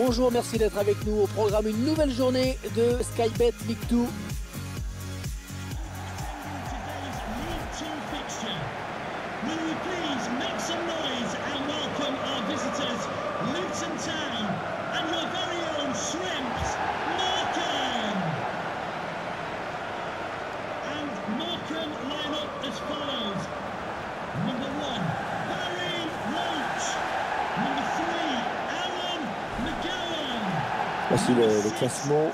Bonjour, merci d'être avec nous. Au programme, une nouvelle journée de Sky Bet League 2. Voici le classement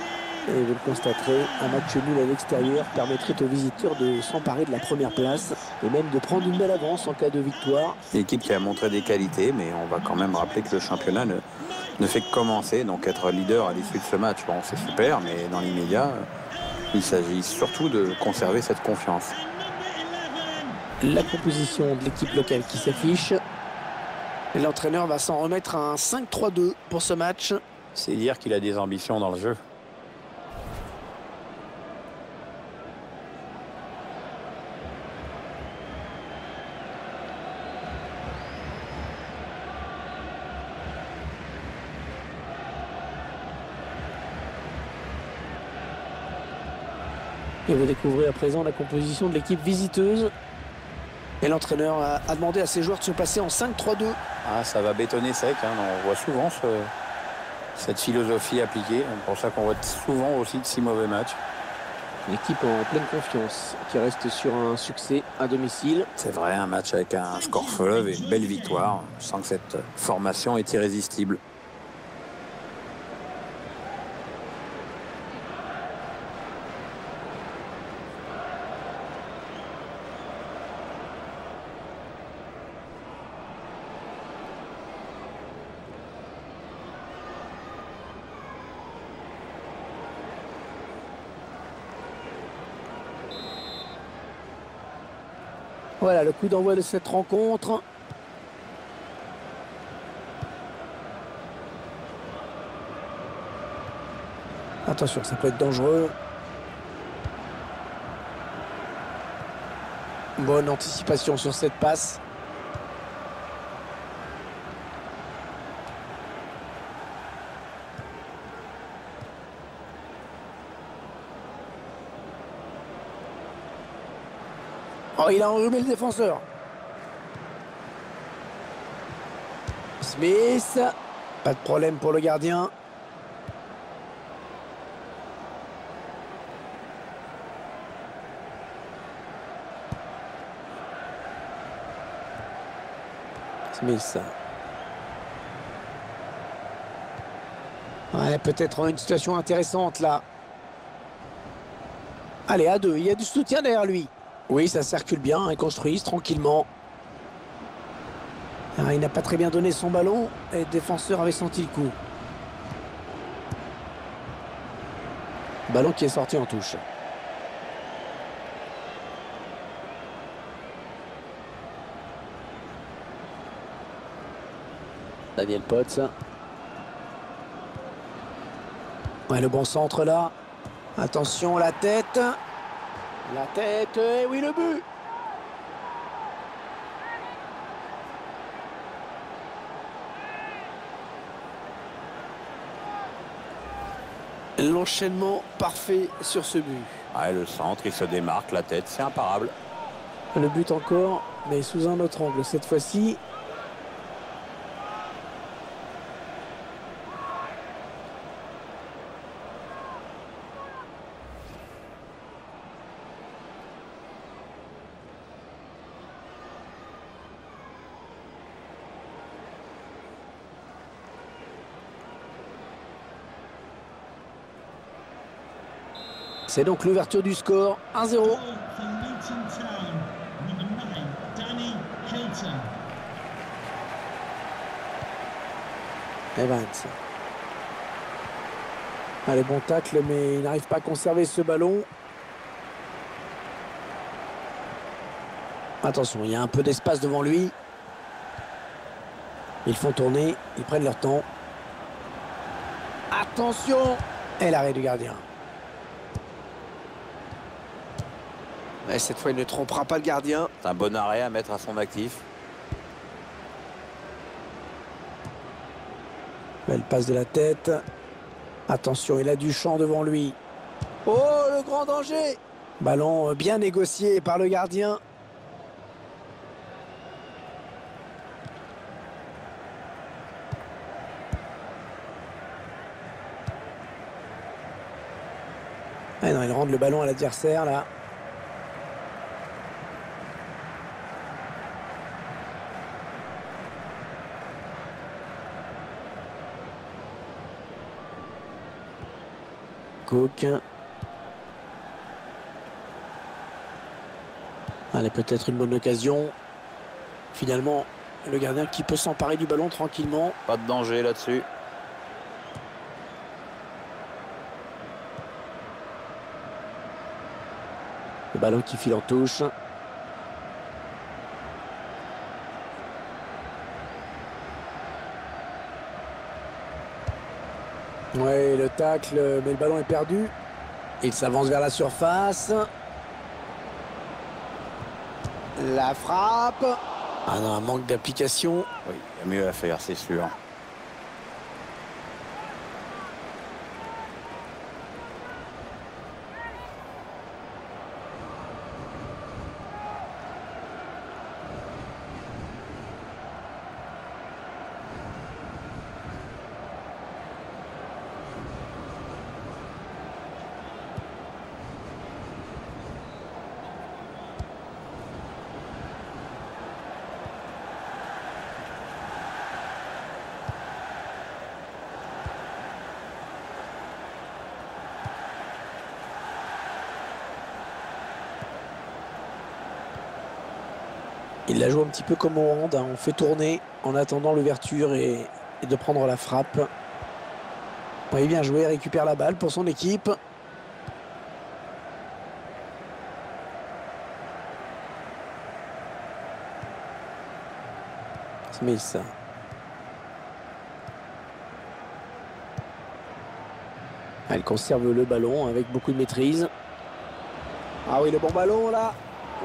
et vous le constaterez, un match nul à l'extérieur permettrait aux visiteurs de s'emparer de la première place et même de prendre une belle avance en cas de victoire. L'équipe qui a montré des qualités, mais on va quand même rappeler que le championnat ne fait que commencer, donc être leader à l'issue de ce match, bon, c'est super, mais dans l'immédiat, il s'agit surtout de conserver cette confiance. La composition de l'équipe locale qui s'affiche. L'entraîneur va s'en remettre à un 5-3-2 pour ce match. C'est dire qu'il a des ambitions dans le jeu. Et vous découvrez à présent la composition de l'équipe visiteuse. Et l'entraîneur a demandé à ses joueurs de se passer en 5-3-2. Ah, ça va bétonner sec, hein. On voit souvent cette philosophie appliquée. C'est pour ça qu'on voit souvent aussi de si mauvais matchs. L'équipe en pleine confiance qui reste sur un succès à domicile. C'est vrai, un match avec un score fleuve et une belle victoire. Je sens que cette formation est irrésistible. Voilà le coup d'envoi de cette rencontre. Attention, ça peut être dangereux. Bonne anticipation sur cette passe. Oh, il a enrhumé le défenseur. Smith. Pas de problème pour le gardien. Smith. Ouais, peut-être une situation intéressante là. Allez, à deux. Il y a du soutien derrière lui. Oui, ça circule bien, ils construisent tranquillement. Alors, il n'a pas très bien donné son ballon et le défenseur avait senti le coup. Ballon qui est sorti en touche. Daniel Potts. Ouais, le bon centre là. Attention, la tête. La tête, et oui, le but. L'enchaînement parfait sur ce but. Ouais, le centre, il se démarque, la tête, c'est imparable. Le but encore, mais sous un autre angle cette fois-ci. C'est donc l'ouverture du score, 1-0. Evans. Allez, bon tacle, mais il n'arrive pas à conserver ce ballon. Attention, il y a un peu d'espace devant lui. Ils font tourner, ils prennent leur temps. Attention! Et l'arrêt du gardien. Et cette fois, il ne trompera pas le gardien. C'est un bon arrêt à mettre à son actif. Belle passe de la tête. Attention, il a du champ devant lui. Oh, le grand danger! Ballon bien négocié par le gardien. Ah non, il rend le ballon à l'adversaire là. Cook. Allez, peut-être une bonne occasion. Finalement, le gardien qui peut s'emparer du ballon tranquillement. Pas de danger là-dessus. Le ballon qui file en touche. Ouais, le tacle, mais le ballon est perdu. Il s'avance vers la surface. La frappe. Ah non, un manque d'application. Oui, il y a mieux à faire, c'est sûr. Il la joue un petit peu comme au hand, hein. On fait tourner en attendant l'ouverture et de prendre la frappe. Oui, bien joué, récupère la balle pour son équipe. Smith. Elle conserve le ballon avec beaucoup de maîtrise. Ah oui, le bon ballon là.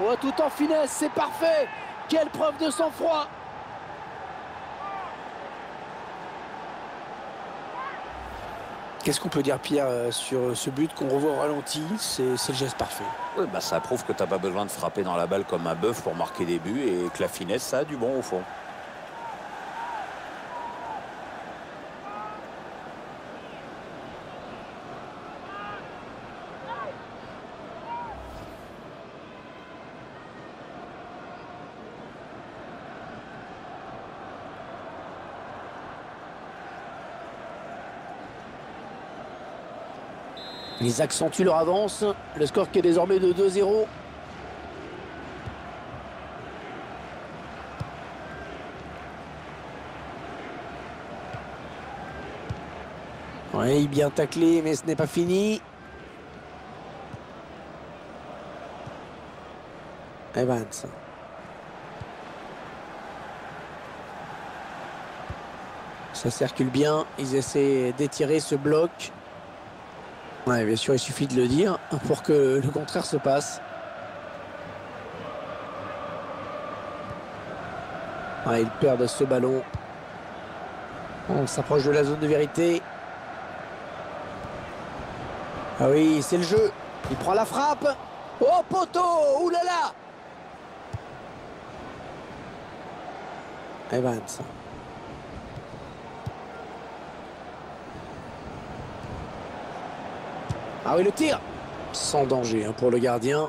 Oh, tout en finesse, c'est parfait. Quelle preuve de sang-froid. Qu'est-ce qu'on peut dire, Pierre, sur ce but qu'on revoit au ralenti? C'est le geste parfait. Oui, bah ça prouve que tu n'as pas besoin de frapper dans la balle comme un bœuf pour marquer des buts et que la finesse, ça a du bon au fond. Ils accentuent leur avance. Le score qui est désormais de 2-0. Oui, bien taclé, mais ce n'est pas fini. Evans. Ça circule bien. Ils essaient d'étirer ce bloc. Ouais, bien sûr, il suffit de le dire pour que le contraire se passe. Ouais, ils perdent ce ballon. On s'approche de la zone de vérité. Ah oui, c'est le jeu. Il prend la frappe. Oh, poteau! Ouh là là! Evans. Ah oui, le tir. Sans danger hein, pour le gardien.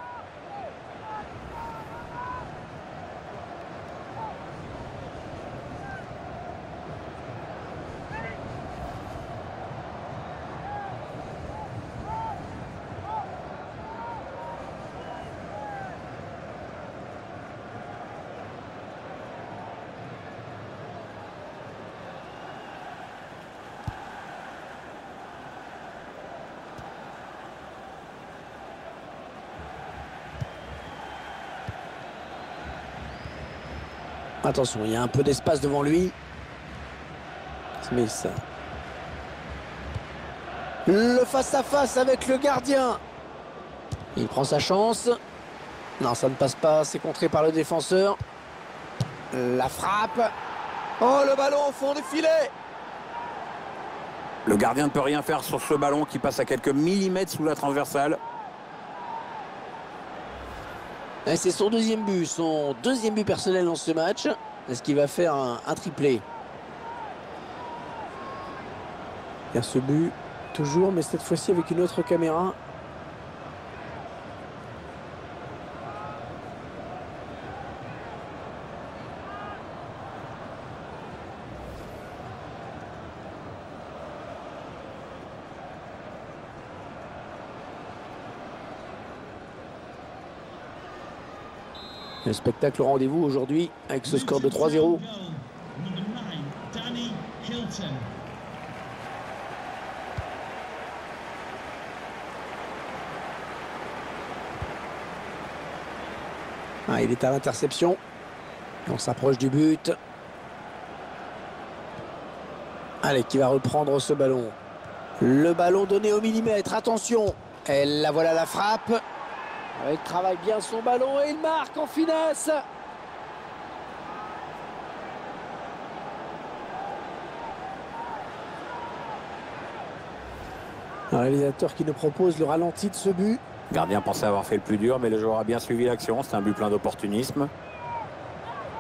Attention, il y a un peu d'espace devant lui. Smith. Le face-à-face avec le gardien. Il prend sa chance. Non, ça ne passe pas. C'est contré par le défenseur. La frappe. Oh, le ballon au fond du filet. Le gardien ne peut rien faire sur ce ballon qui passe à quelques millimètres sous la transversale. C'est son deuxième but personnel dans ce match. Est-ce qu'il va faire un triplé? Il y a ce but, toujours, mais cette fois-ci avec une autre caméra. Le spectacle au rendez-vous aujourd'hui avec ce score de 3-0. Il est à l'interception. On s'approche du but. Allez, qui va reprendre ce ballon. Le ballon donné au millimètre. Attention. Et la voilà la frappe. Il travaille bien son ballon et il marque en finesse. Un réalisateur qui nous propose le ralenti de ce but. Le gardien pensait avoir fait le plus dur, mais le joueur a bien suivi l'action. C'est un but plein d'opportunisme.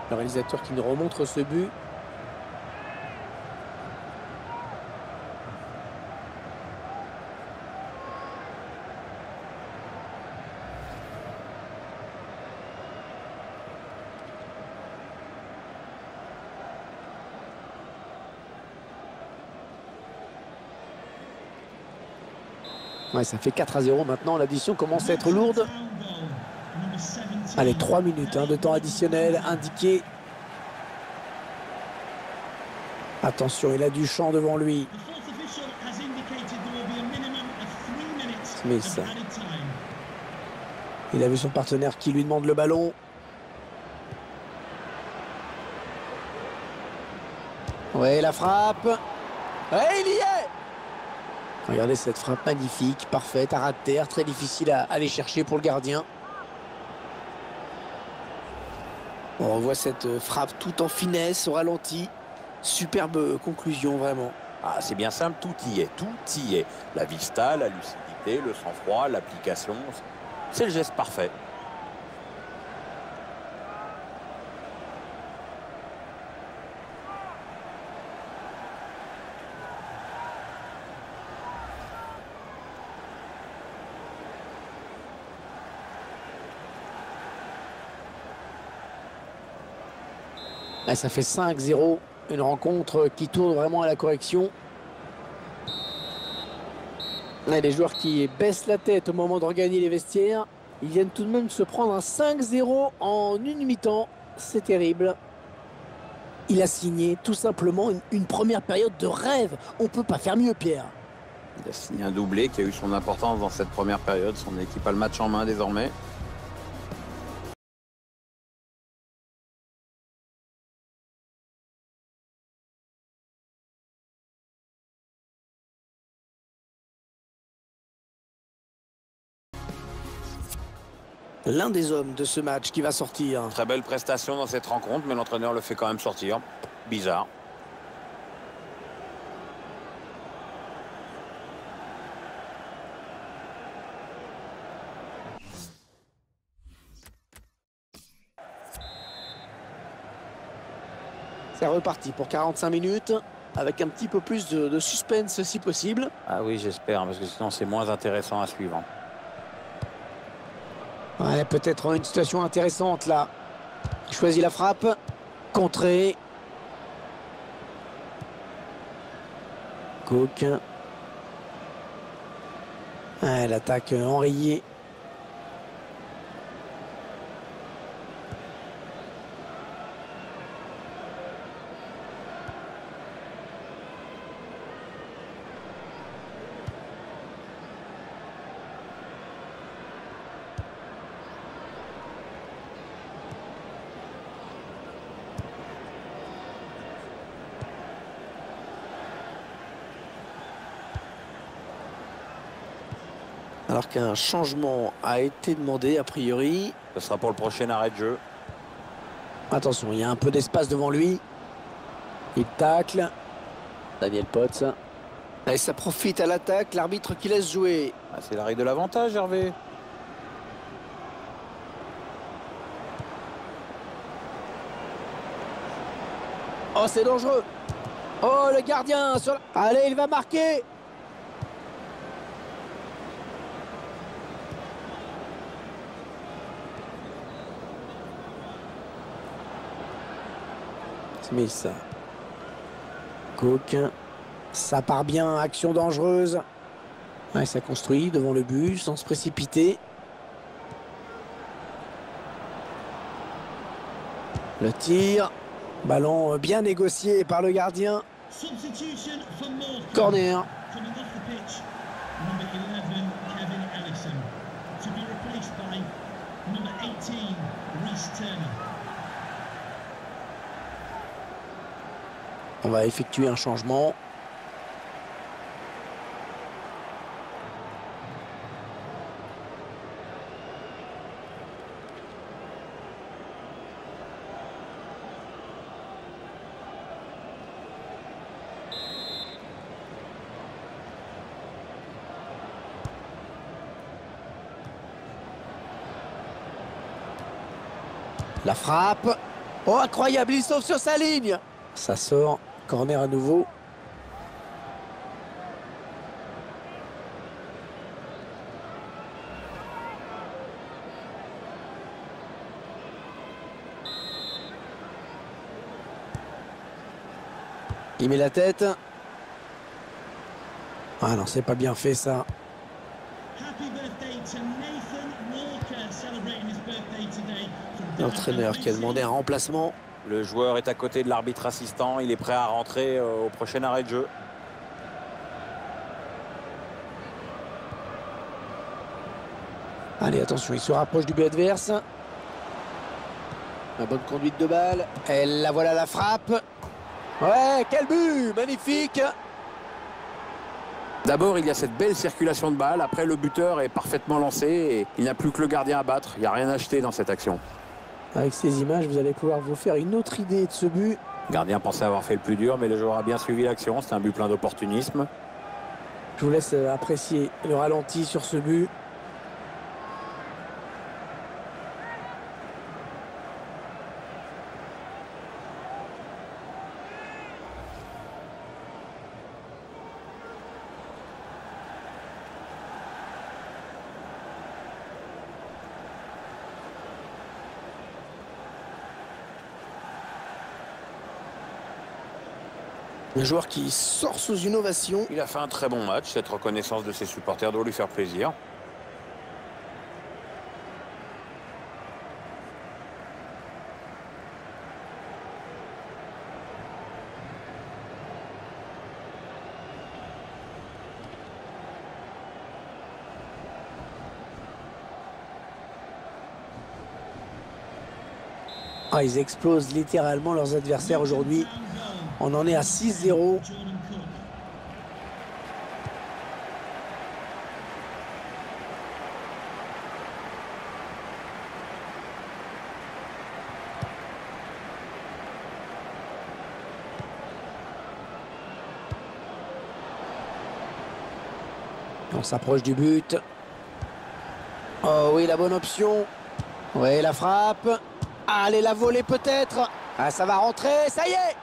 Le réalisateur qui nous remontre ce but. Ouais, ça fait 4-0 maintenant. L'addition commence à être lourde. Allez, 3 minutes de temps additionnel indiqué. Attention, il a du champ devant lui. Smith. Il a vu son partenaire qui lui demande le ballon. Ouais, la frappe. Ouais, il y est. Regardez cette frappe magnifique, parfaite, à ras de terre, très difficile à aller chercher pour le gardien. On revoit cette frappe tout en finesse, au ralenti. Superbe conclusion, vraiment. Ah, c'est bien simple, tout y est, tout y est. La vista, la lucidité, le sang-froid, l'application, c'est le geste parfait. Ça fait 5-0, une rencontre qui tourne vraiment à la correction. Les joueurs qui baissent la tête au moment de regagner les vestiaires. Ils viennent tout de même se prendre un 5-0 en une mi-temps. C'est terrible. Il a signé tout simplement une première période de rêve. On ne peut pas faire mieux, Pierre. Il a signé un doublé qui a eu son importance dans cette première période. Son équipe a le match en main désormais. L'un des hommes de ce match qui va sortir. Très belle prestation dans cette rencontre, mais l'entraîneur le fait quand même sortir. Bizarre. C'est reparti pour 45 minutes, avec un petit peu plus de suspense si possible. Ah oui, j'espère, parce que sinon c'est moins intéressant à suivre. Ouais, peut-être une situation intéressante là. Il choisit la frappe. Contré. Cook. Ouais, l'attaque enrayée. Alors qu'un changement a été demandé a priori. Ce sera pour le prochain arrêt de jeu. Attention, il y a un peu d'espace devant lui. Il tacle. Daniel Potts. Et ça profite à l'attaque, l'arbitre qui laisse jouer. Ah, c'est l'arrêt de l'avantage, Hervé. Oh, c'est dangereux. Oh, le gardien sur la... Allez, il va marquer. Smith. Cook. Ça part bien, action dangereuse. Ouais, ça construit devant le but sans se précipiter. Le tir. Ballon bien négocié par le gardien. Corner. On va effectuer un changement. La frappe. Oh, incroyable, il sauve sur sa ligne. Ça sort. Corner à nouveau. Il met la tête. Ah non, c'est pas bien fait ça. L'entraîneur qui a demandé un remplacement. Le joueur est à côté de l'arbitre assistant. Il est prêt à rentrer au prochain arrêt de jeu. Allez, attention, il se rapproche du but adverse. La bonne conduite de balle. Et la voilà la frappe. Ouais, quel but! Magnifique! D'abord, il y a cette belle circulation de balle. Après, le buteur est parfaitement lancé et il n'y a plus que le gardien à battre. Il n'y a rien à acheter dans cette action. Avec ces images, vous allez pouvoir vous faire une autre idée de ce but. Le gardien pensait avoir fait le plus dur, mais le joueur a bien suivi l'action. C'est un but plein d'opportunisme. Je vous laisse apprécier le ralenti sur ce but. Un joueur qui sort sous une ovation. Il a fait un très bon match. Cette reconnaissance de ses supporters doit lui faire plaisir. Ah, ils explosent littéralement leurs adversaires aujourd'hui. On en est à 6-0. On s'approche du but. Oh oui, la bonne option. Oui, la frappe. Allez, la volée peut-être. Ah, ça va rentrer, ça y est.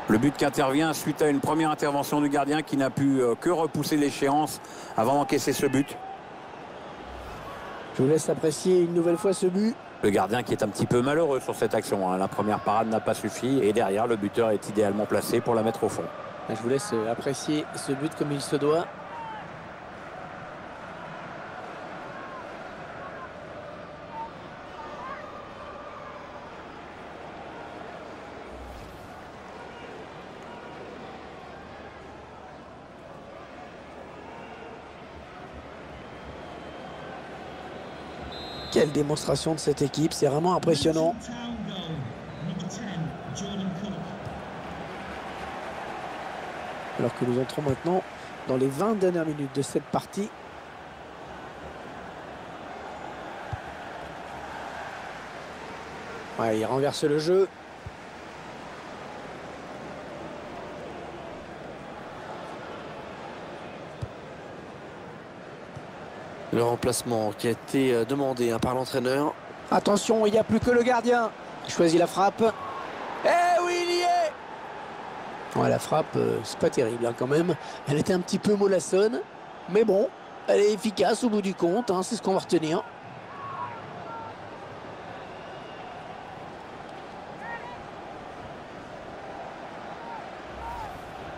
Le but qui intervient suite à une première intervention du gardien qui n'a pu que repousser l'échéance avant d'encaisser ce but. Je vous laisse apprécier une nouvelle fois ce but. Le gardien qui est un petit peu malheureux sur cette action. La première parade n'a pas suffi et derrière, le buteur est idéalement placé pour la mettre au fond. Je vous laisse apprécier ce but comme il se doit. Quelle démonstration de cette équipe, c'est vraiment impressionnant. Alors que nous entrons maintenant dans les 20 dernières minutes de cette partie. Ouais, il renverse le jeu. Le remplacement qui a été demandé par l'entraîneur. Attention, il n'y a plus que le gardien. Il choisit la frappe. Eh oui, il y est. Ouais, la frappe, c'est pas terrible hein, quand même. Elle était un petit peu mollassonne. Mais bon, elle est efficace au bout du compte. Hein, c'est ce qu'on va retenir.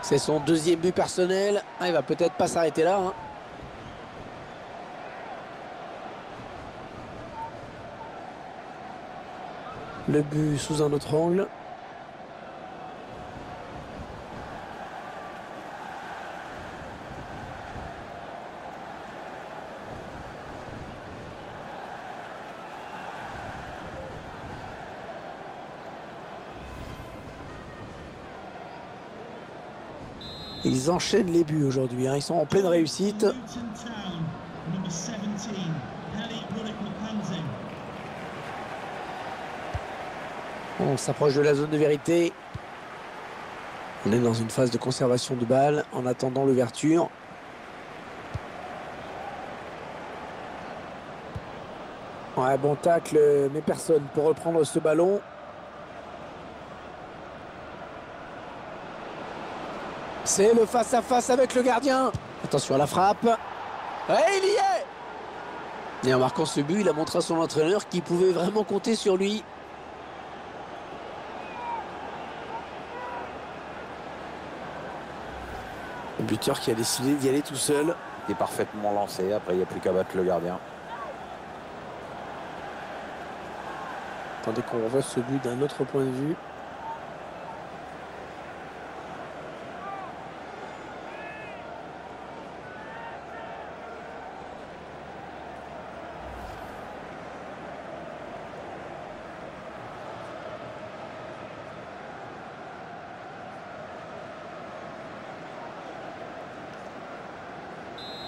C'est son deuxième but personnel. Ah, il va peut-être pas s'arrêter là. Hein. Le but sous un autre angle. Ils enchaînent les buts aujourd'hui. Hein. Ils sont en pleine réussite. On s'approche de la zone de vérité. On est dans une phase de conservation de balle en attendant l'ouverture. Ouais, bon tacle, mais personne pour reprendre ce ballon. C'est le face-à-face avec le gardien. Attention à la frappe. Et il y est. Et en marquant ce but, il a montré à son entraîneur qu'il pouvait vraiment compter sur lui. Le buteur qui a décidé d'y aller tout seul. Il est parfaitement lancé. Après, il n'y a plus qu'à battre le gardien. Attendez qu'on revoie ce but d'un autre point de vue.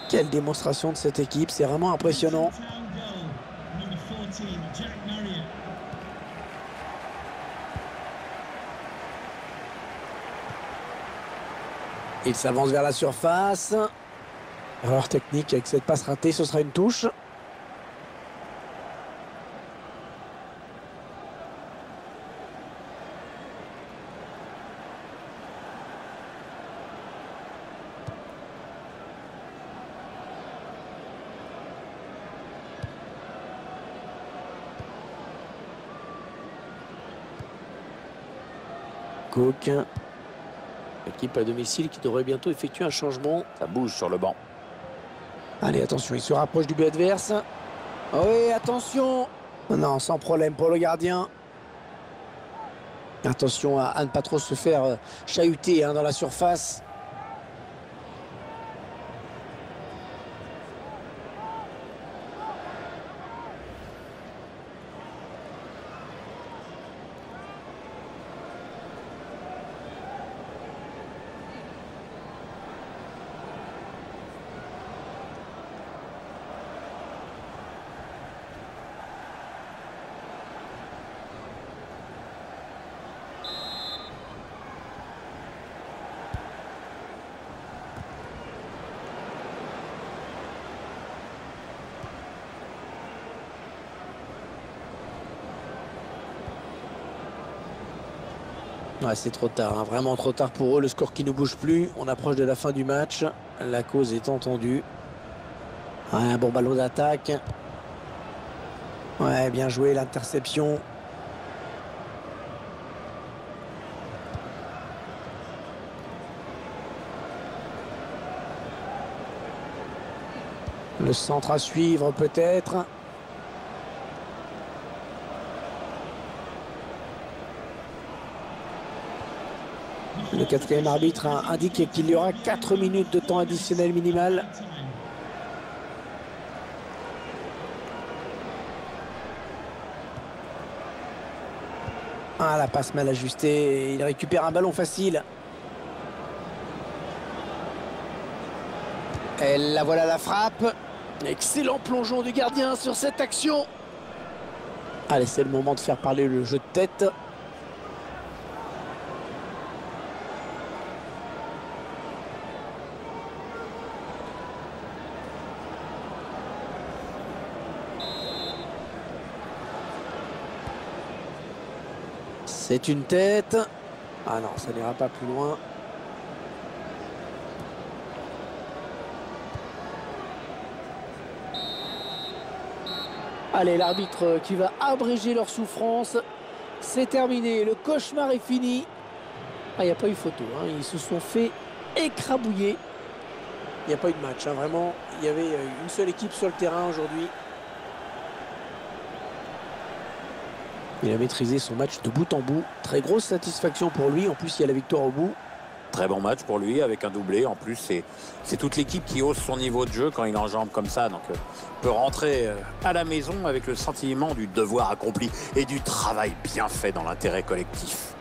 Quelle démonstration de cette équipe, c'est vraiment impressionnant. Il s'avance vers la surface. Erreur technique avec cette passe ratée, ce sera une touche. Cook. Équipe à domicile qui devrait bientôt effectuer un changement. Ça bouge sur le banc. Allez, attention, il se rapproche du but adverse. Oh oui, attention. Non, sans problème pour le gardien. Attention à ne pas trop se faire chahuter hein, dans la surface. Ouais, c'est trop tard, hein, vraiment trop tard pour eux. Le score qui ne bouge plus. On approche de la fin du match. La cause est entendue. Ouais, un bon ballon d'attaque. Ouais, bien joué, l'interception. Le centre à suivre peut-être. Le quatrième arbitre a indiqué qu'il y aura 4 minutes de temps additionnel minimal. Ah, la passe mal ajustée. Il récupère un ballon facile. Et la voilà la frappe. Excellent plongeon du gardien sur cette action. Allez, c'est le moment de faire parler le jeu de tête. C'est une tête. Ah non, ça n'ira pas plus loin. Allez, l'arbitre qui va abréger leur souffrance. C'est terminé, le cauchemar est fini. Ah, il n'y a pas eu photo, hein. Ils se sont fait écrabouiller. Il n'y a pas eu de match, hein. Vraiment. Il y avait une seule équipe sur le terrain aujourd'hui. Il a maîtrisé son match de bout en bout. Très grosse satisfaction pour lui. En plus, il y a la victoire au bout. Très bon match pour lui avec un doublé. En plus, c'est toute l'équipe qui hausse son niveau de jeu quand il enjambe comme ça. Donc, peut rentrer à la maison avec le sentiment du devoir accompli et du travail bien fait dans l'intérêt collectif.